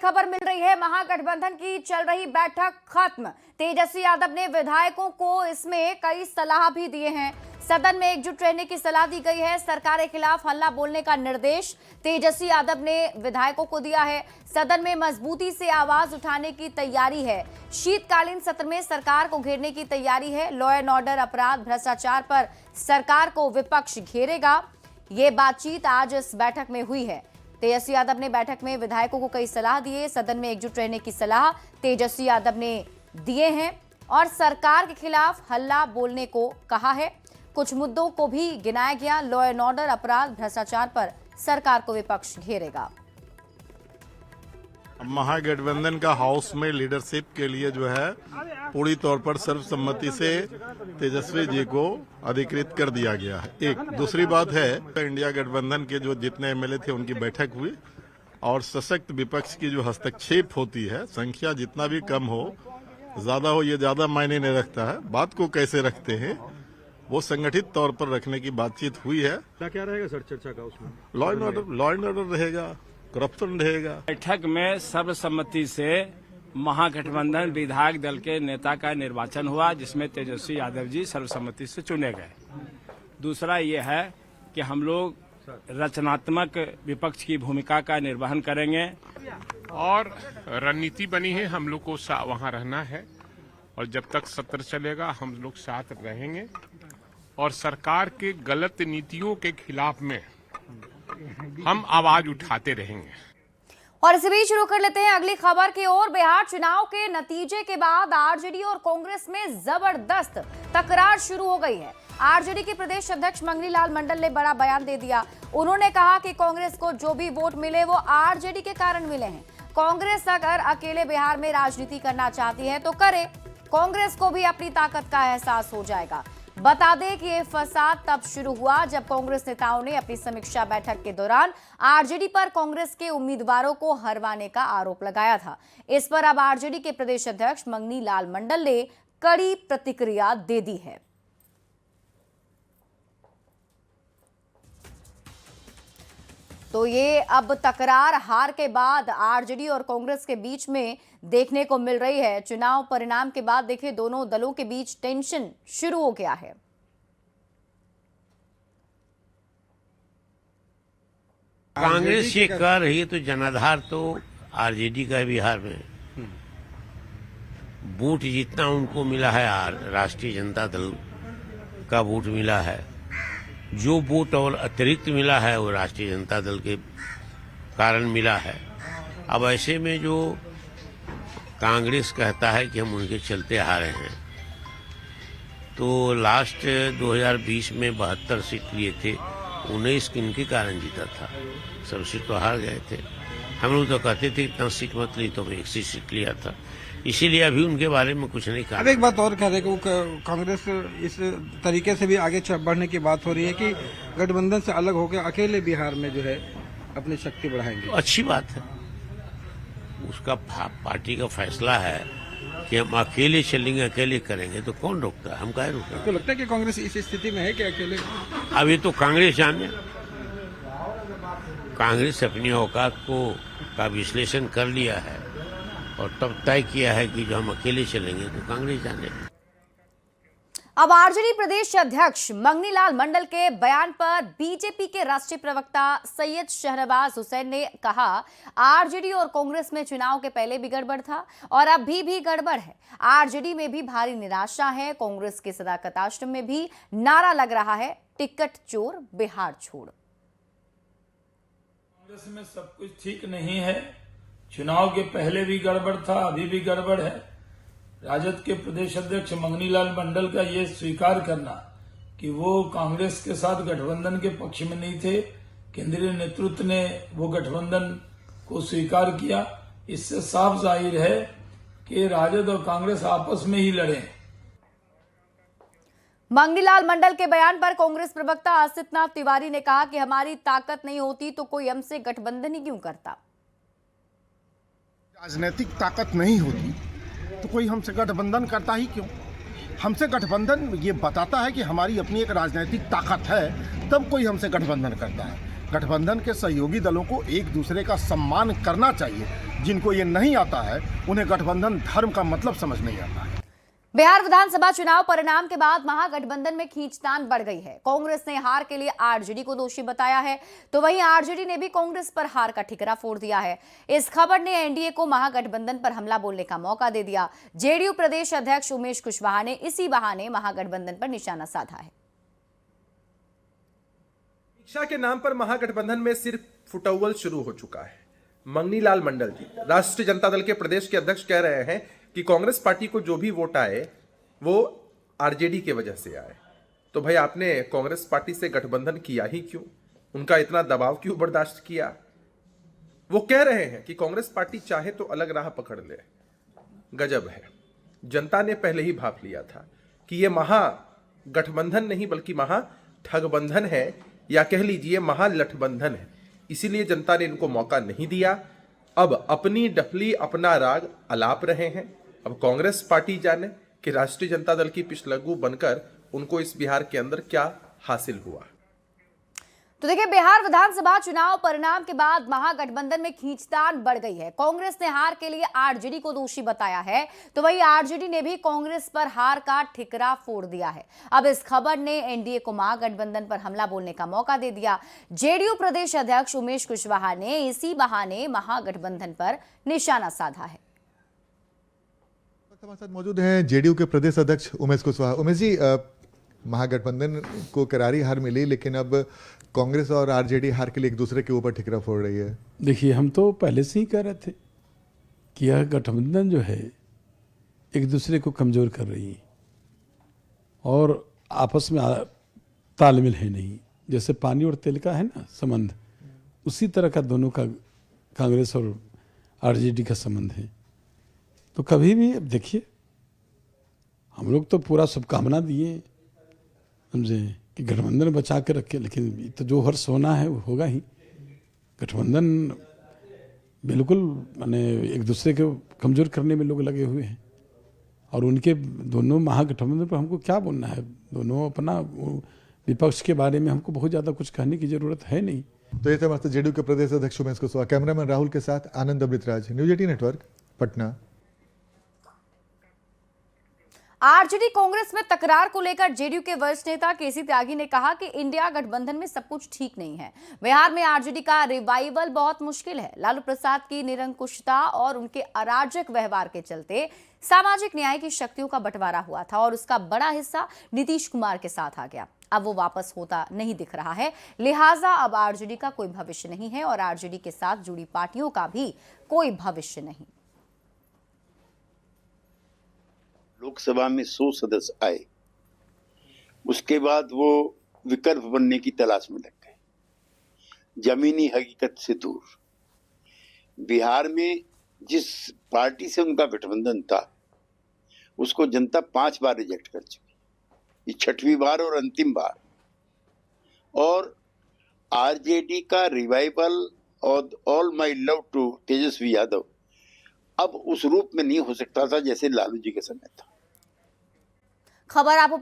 खबर मिल रही है, महागठबंधन की चल रही बैठक खत्म। तेजस्वी यादव ने विधायकों को इसमें कई सलाह भी दिए हैं। सदन में एकजुट रहने की सलाह दी गई है। सरकार के खिलाफ हल्ला बोलने का निर्देश तेजस्वी यादव ने विधायकों को दिया है। सदन में मजबूती से आवाज उठाने की तैयारी है। शीतकालीन सत्र में सरकार को घेरने की तैयारी है। लॉ एंड ऑर्डर, अपराध, भ्रष्टाचार पर सरकार को विपक्ष घेरेगा। ये बातचीत आज इस बैठक में हुई है। तेजस्वी यादव ने बैठक में विधायकों को कई सलाह दिए। सदन में एकजुट रहने की सलाह तेजस्वी यादव ने दिए हैं और सरकार के खिलाफ हल्ला बोलने को कहा है। कुछ मुद्दों को भी गिनाया गया। लॉ एंड ऑर्डर, अपराध, भ्रष्टाचार पर सरकार को विपक्ष घेरेगा। महागठबंधन का हाउस में लीडरशिप के लिए जो है पूरी तौर पर सर्वसम्मति से तेजस्वी जी को अधिकृत कर दिया गया है। एक दूसरी बात है, इंडिया गठबंधन के जो जितने एमएलए थे उनकी बैठक हुई और सशक्त विपक्ष की जो हस्तक्षेप होती है, संख्या जितना भी कम हो, ज्यादा हो, ये ज्यादा मायने नहीं रखता है। बात को कैसे रखते हैं वो संगठित तौर पर रखने की बातचीत हुई है। क्या रहेगा सर चर्चा का उसमें? लॉ एंड ऑर्डर रहेगा, करप्शन रहेगा। बैठक में सर्वसम्मति से महागठबंधन विधायक दल के नेता का निर्वाचन हुआ, जिसमें तेजस्वी यादव जी सर्वसम्मति से चुने गए। दूसरा ये है कि हम लोग रचनात्मक विपक्ष की भूमिका का निर्वहन करेंगे और रणनीति बनी है, हम लोग को वहां रहना है और जब तक सत्र चलेगा हम लोग साथ रहेंगे और सरकार के गलत नीतियों के खिलाफ में हम आवाज उठाते रहेंगे। और इसी बीच शुरू कर लेते हैं अगली खबर की ओर। बिहार चुनाव के नतीजे के बाद आरजेडी और कांग्रेस में जबरदस्त तकरार शुरू हो गई है। आरजेडी के प्रदेश अध्यक्ष मंगनी लाल मंडल ने बड़ा बयान दे दिया। उन्होंने कहा कि कांग्रेस को जो भी वोट मिले वो आरजेडी के कारण मिले हैं। कांग्रेस अगर अकेले बिहार में राजनीति करना चाहती है तो करे, कांग्रेस को भी अपनी ताकत का एहसास हो जाएगा। बता दें कि ये फसाद तब शुरू हुआ जब कांग्रेस नेताओं ने अपनी समीक्षा बैठक के दौरान आरजेडी पर कांग्रेस के उम्मीदवारों को हरवाने का आरोप लगाया था। इस पर अब आरजेडी के प्रदेश अध्यक्ष मंगनी लाल मंडल ने कड़ी प्रतिक्रिया दे दी है। तो ये अब तकरार हार के बाद आरजेडी और कांग्रेस के बीच में देखने को मिल रही है। चुनाव परिणाम के बाद देखिए दोनों दलों के बीच टेंशन शुरू हो गया है। कांग्रेस ये कर रही है तो जनाधार तो आरजेडी का बिहार में वोट जितना उनको मिला है, राष्ट्रीय जनता दल का वोट मिला है। जो वोट और अतिरिक्त मिला है वो राष्ट्रीय जनता दल के कारण मिला है। अब ऐसे में जो कांग्रेस कहता है कि हम उनके चलते हारे हैं, तो लास्ट 2020 में 72 सीट लिए थे, 19 इनके कारण जीता था, सब सीट तो हार गए थे। हम लोग तो कहते थे इतना सीट मत ली, तो मैं 1 सीट लिया था, इसीलिए अभी उनके बारे में कुछ नहीं कहा। अब एक बात और कह रहे कि कांग्रेस इस तरीके से भी आगे बढ़ने की बात हो रही है कि गठबंधन से अलग होकर अकेले बिहार में जो है अपनी शक्ति बढ़ाएंगे। अच्छी बात है, उसका पार्टी का फैसला है कि हम अकेले चलेंगे, अकेले करेंगे, तो कौन रोकता है? हम काहे रोकते? तो लगता है कि कांग्रेस इस स्थिति में है कि अकेले? अब ये तो कांग्रेस जाने। कांग्रेस अपनी औकात का विश्लेषण कर लिया है और तब तय किया है कि जो हम अकेले चलेंगे तो कांग्रेस जाने। अब आरजेडी प्रदेश अध्यक्ष मंगनी लाल मंडल के बयान पर बीजेपी के राष्ट्रीय प्रवक्ता सैयद शहनवाज हुसैन ने कहा, आरजेडी और कांग्रेस में चुनाव के पहले भी गड़बड़ था और अब भी गड़बड़ है। आरजेडी में भी भारी निराशा है। कांग्रेस के सदाकत आश्रम में भी नारा लग रहा है, टिकट चोर बिहार छोड़। कांग्रेस में सब कुछ ठीक नहीं है। चुनाव के पहले भी गड़बड़ था, अभी भी गड़बड़ है। राजद के प्रदेश अध्यक्ष मंगनी लाल मंडल का ये स्वीकार करना कि वो कांग्रेस के साथ गठबंधन के पक्ष में नहीं थे, केंद्रीय नेतृत्व ने वो गठबंधन को स्वीकार किया, इससे साफ जाहिर है कि राजद और कांग्रेस आपस में ही लड़े। मंगनी लाल मंडल के बयान पर कांग्रेस प्रवक्ता आसित नाथ तिवारी ने कहा कि हमारी ताकत नहीं होती तो कोई हमसे गठबंधन ही क्यों करता। राजनीतिक ताकत नहीं होती तो कोई हमसे गठबंधन करता ही क्यों? हमसे गठबंधन ये बताता है कि हमारी अपनी एक राजनीतिक ताकत है, तब कोई हमसे गठबंधन करता है। गठबंधन के सहयोगी दलों को एक दूसरे का सम्मान करना चाहिए। जिनको ये नहीं आता है उन्हें गठबंधन धर्म का मतलब समझ नहीं आता है। बिहार विधानसभा चुनाव परिणाम के बाद महागठबंधन में खींचतान बढ़ गई है। कांग्रेस ने हार के लिए आरजेडी को दोषी बताया है, तो वहीं आरजेडी ने भी कांग्रेस पर हार का ठिकरा फोड़ दिया है। इस खबर ने एनडीए को महागठबंधन पर हमला बोलने का मौका दे दिया। जेडीयू प्रदेश अध्यक्ष उमेश कुशवाहा ने इसी बहाने महागठबंधन पर निशाना साधा है। शिक्षा के नाम पर महागठबंधन में सिर्फ फुटअव्वल शुरू हो चुका है। मंगनी लाल मंडल जी, राष्ट्रीय जनता दल के प्रदेश के अध्यक्ष, कह रहे हैं कि कांग्रेस पार्टी को जो भी वोट आए वो आरजेडी के वजह से आए। तो भाई आपने कांग्रेस पार्टी से गठबंधन किया ही क्यों? उनका इतना दबाव क्यों बर्दाश्त किया? वो कह रहे हैं कि कांग्रेस पार्टी चाहे तो अलग राह पकड़ ले। गजब है। जनता ने पहले ही भाप लिया था कि ये महागठबंधन नहीं बल्कि महाठगबंधन है, या कह लीजिए महालठबंधन है। इसीलिए जनता ने इनको मौका नहीं दिया। अब अपनी डफली अपना राग अलाप रहे हैं। अब कांग्रेस पार्टी जाने कि राष्ट्रीय जनता दल की पिछलग्गू बनकर उनको इस बिहार के अंदर क्या हासिल हुआ। तो देखिए, बिहार विधानसभा चुनाव परिणाम के बाद महागठबंधन में खींचतान बढ़ गई है। कांग्रेस ने हार के लिए आरजेडी को दोषी बताया है, तो वहीं आरजेडी ने भी कांग्रेस पर हार का ठिकरा फोड़ दिया है। अब इस खबर ने एनडीए को महागठबंधन पर हमला बोलने का मौका दे दिया। जेडीयू प्रदेश अध्यक्ष उमेश कुशवाहा ने इसी बहाने महागठबंधन पर निशाना साधा है। हमारे साथ मौजूद हैं जेडीयू के प्रदेश अध्यक्ष उमेश कुशवाहा। उमेश जी, महागठबंधन को करारी हार मिली, लेकिन अब कांग्रेस और आरजेडी हार के लिए एक दूसरे के ऊपर ठिकरा फोड़ रही है। देखिए, हम तो पहले से ही कह रहे थे कि यह गठबंधन जो है एक दूसरे को कमजोर कर रही है और आपस में तालमेल है नहीं। जैसे पानी और तेल का है ना संबंध, उसी तरह का दोनों का कांग्रेस और आरजेडी का संबंध है। तो कभी भी अब देखिए, हम लोग तो पूरा शुभकामना दिए, समझे, कि गठबंधन बचा के रखे, लेकिन तो जो हर्ष होना है वो होगा ही। गठबंधन बिल्कुल माने एक दूसरे को कमजोर करने में लोग लगे हुए हैं, और उनके दोनों महागठबंधन पर हमको क्या बोलना है। दोनों अपना विपक्ष के बारे में हमको बहुत ज़्यादा कुछ कहने की जरूरत है नहीं। तो ये थे हमारे जेडीयू के प्रदेश अध्यक्ष उमेश कुशवाहा। कैमरामैन राहुल के साथ Anand Amritraj, news 18 network, Patna. RJD Congress में तकरार को लेकर जेडीयू के वरिष्ठ नेता केसी त्यागी ने कहा कि इंडिया गठबंधन में सब कुछ ठीक नहीं है। बिहार में आरजेडी का रिवाइवल बहुत मुश्किल है। लालू प्रसाद की निरंकुशता और उनके अराजक व्यवहार के चलते सामाजिक न्याय की शक्तियों का बंटवारा हुआ था और उसका बड़ा हिस्सा नीतीश कुमार के साथ आ गया। अब वो वापस होता नहीं दिख रहा है, लिहाजा अब आरजेडी का कोई भविष्य नहीं है और आरजेडी के साथ जुड़ी पार्टियों का भी कोई भविष्य नहीं। लोकसभा में 100 सदस्य आए, उसके बाद वो विकल्प बनने की तलाश में लग गए, जमीनी हकीकत से दूर। बिहार में जिस पार्टी से उनका गठबंधन था उसको जनता 5 बार रिजेक्ट कर चुकी, ये 6वीं बार और अंतिम बार। और आरजेडी का रिवाइवल और all my love to Tejashwi Yadav अब उस रूप में नहीं हो सकता था जैसे लालू जी के समय था। खबर आपको